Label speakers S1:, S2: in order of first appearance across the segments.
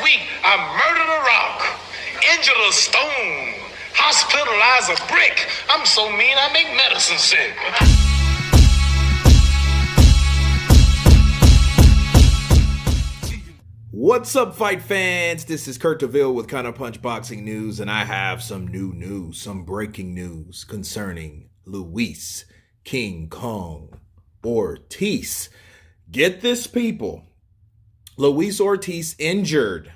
S1: week, I murdered a rock, injured a stone, hospitalized a brick. I'm so mean, I make medicine sick.
S2: What's up, fight fans? This is Kurt DeVille with Counterpunch Boxing News, and I have some new news, some breaking news concerning Luis King Kong Ortiz. Get this, people. Luis Ortiz injured.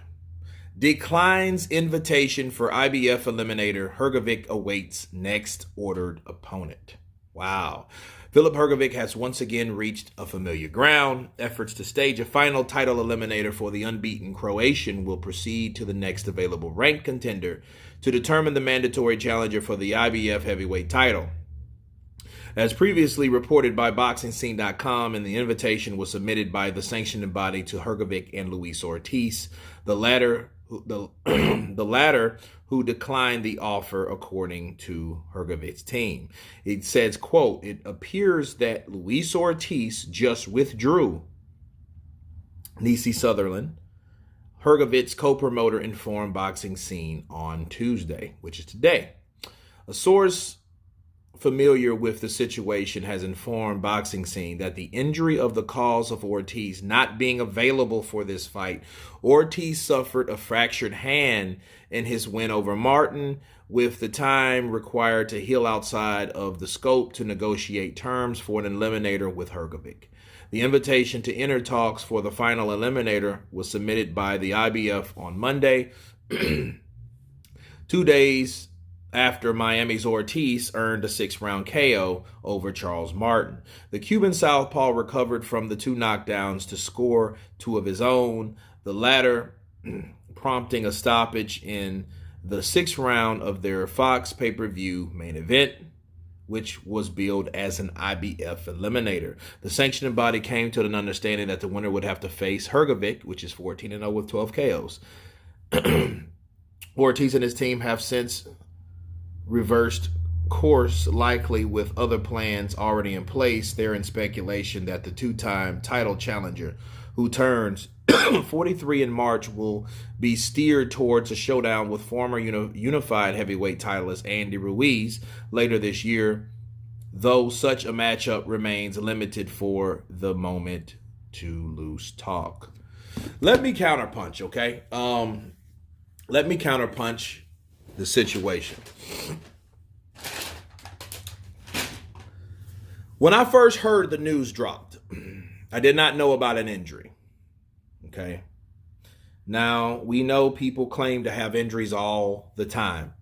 S2: Declines invitation for IBF Eliminator. Hrgovic awaits next ordered opponent. Wow. Filip Hrgovic has once again reached a familiar ground. Efforts to stage a final title eliminator for the unbeaten Croatian will proceed to the next available ranked contender to determine the mandatory challenger for the IBF heavyweight title. As previously reported by BoxingScene.com, and the invitation was submitted by the sanctioning body to Hrgovic and Luis Ortiz, the latter who declined the offer, according to Hrgovic's team. It says, quote, "It appears that Luis Ortiz just withdrew," Nisi Sutherland, Hrgovic's co-promoter, informed Boxing Scene on Tuesday, which is today. A source familiar with the situation has informed Boxing Scene that the injury of the cause of Ortiz not being available for this fight. Ortiz suffered a fractured hand in his win over Martin, with the time required to heal outside of the scope to negotiate terms for an eliminator with Hrgovic. The invitation to enter talks for the final eliminator was submitted by the IBF on Monday, 2 days after Miami's Ortiz earned a 6-round KO over Charles Martin. The Cuban southpaw recovered from the 2 knockdowns to score 2 of his own, the latter prompting a stoppage in the 6th round of their Fox pay-per-view main event, which was billed as an IBF eliminator. The sanctioning body came to an understanding that the winner would have to face Hrgovic, which is 14-0 with 12 KOs. Ortiz and his team have since reversed course, likely with other plans already in place. They're in speculation that the 2-time title challenger, who turns 43 in March, will be steered towards a showdown with former unified heavyweight titleist Andy Ruiz later this year, though such a matchup remains limited for the moment to loose talk. Let me counterpunch, okay? Let me counterpunch the situation. When I first heard the news dropped, I did not know about an injury. Okay. Now, we know people claim to have injuries all the time.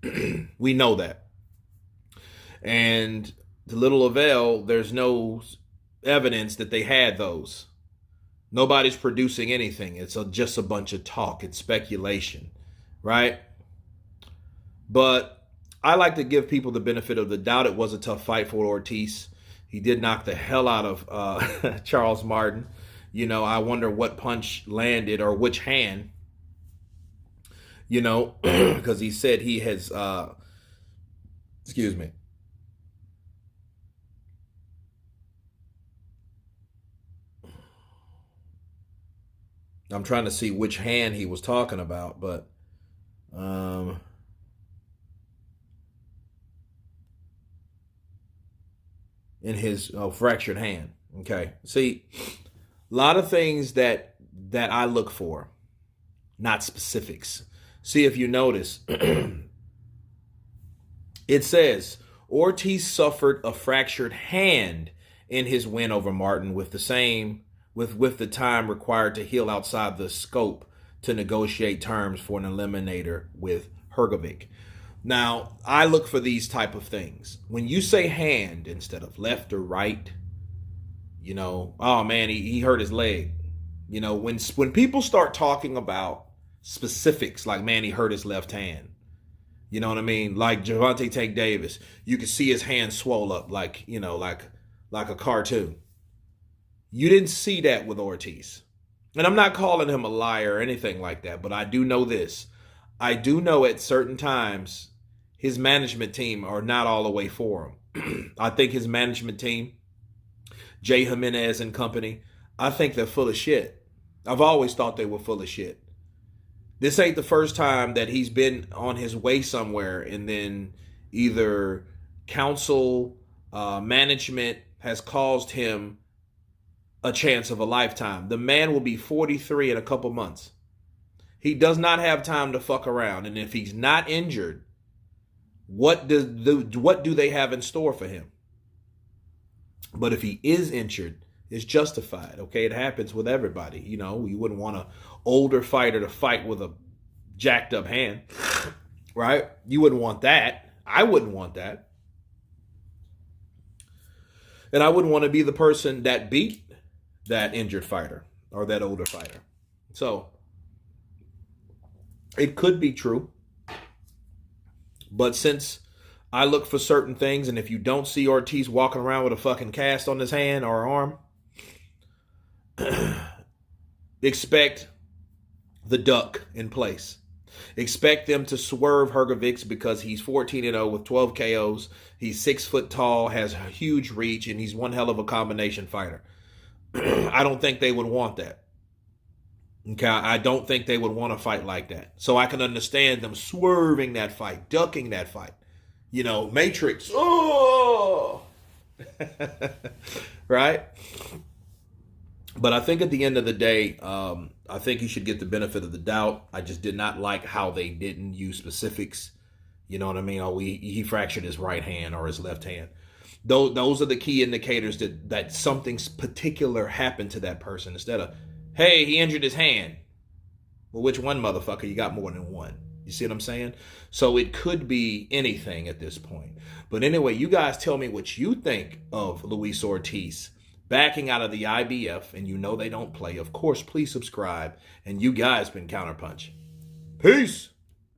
S2: We know that. And to little avail, there's no evidence that they had those. Nobody's producing anything. It's just a bunch of talk. It's speculation, right? But I like to give people the benefit of the doubt. It was a tough fight for Ortiz. He did knock the hell out of Charles Martin. You know, I wonder what punch landed or which hand, you know, because he said he has, excuse me. I'm trying to see which hand he was talking about, but in his fractured hand. Okay. See, a lot of things that I look for, not specifics. See if you notice. It says Ortiz suffered a fractured hand in his win over Martin, with the time required to heal outside the scope to negotiate terms for an eliminator with Hrgovic. Now, I look for these type of things. When you say hand instead of left or right, you know, oh man, he hurt his leg. You know, when people start talking about specifics, like, man, he hurt his left hand. You know what I mean? Like Gervonta Tank Davis, you can see his hand swell up like, you know, like a cartoon. You didn't see that with Ortiz. And I'm not calling him a liar or anything like that, but I do know this. I do know at certain times his management team are not all the way for him. I think his management team, Jay Jimenez and company, I think they're full of shit. I've always thought they were full of shit. This ain't the first time that he's been on his way somewhere and then either council management has caused him a chance of a lifetime. The man will be 43 in a couple months. He does not have time to fuck around. And if he's not injured, what do they have in store for him? But if he is injured, it's justified. Okay, it happens with everybody. You know, you wouldn't want an older fighter to fight with a jacked up hand, right? You wouldn't want that. I wouldn't want that. And I wouldn't want to be the person that beat that injured fighter or that older fighter. So it could be true. But since I look for certain things, and if you don't see Ortiz walking around with a fucking cast on his hand or arm, expect the duck in place. Expect them to swerve Hrgovic because he's 14-0 with 12 KOs. He's 6 foot tall, has huge reach, and he's one hell of a combination fighter. I don't think they would want that. Okay, I don't think they would want to fight like that. So I can understand them swerving that fight, ducking that fight. You know, Matrix. Oh! Right? But I think at the end of the day, I think he should get the benefit of the doubt. I just did not like how they didn't use specifics. You know what I mean? Oh, he fractured his right hand or his left hand. Those are the key indicators that something particular happened to that person. Instead of, hey, he injured his hand. Well, which one, motherfucker? You got more than one. You see what I'm saying? So it could be anything at this point. But anyway, you guys tell me what you think of Luis Ortiz backing out of the IBF, and you know they don't play. Of course, please subscribe. And you guys been Counterpunch. Peace.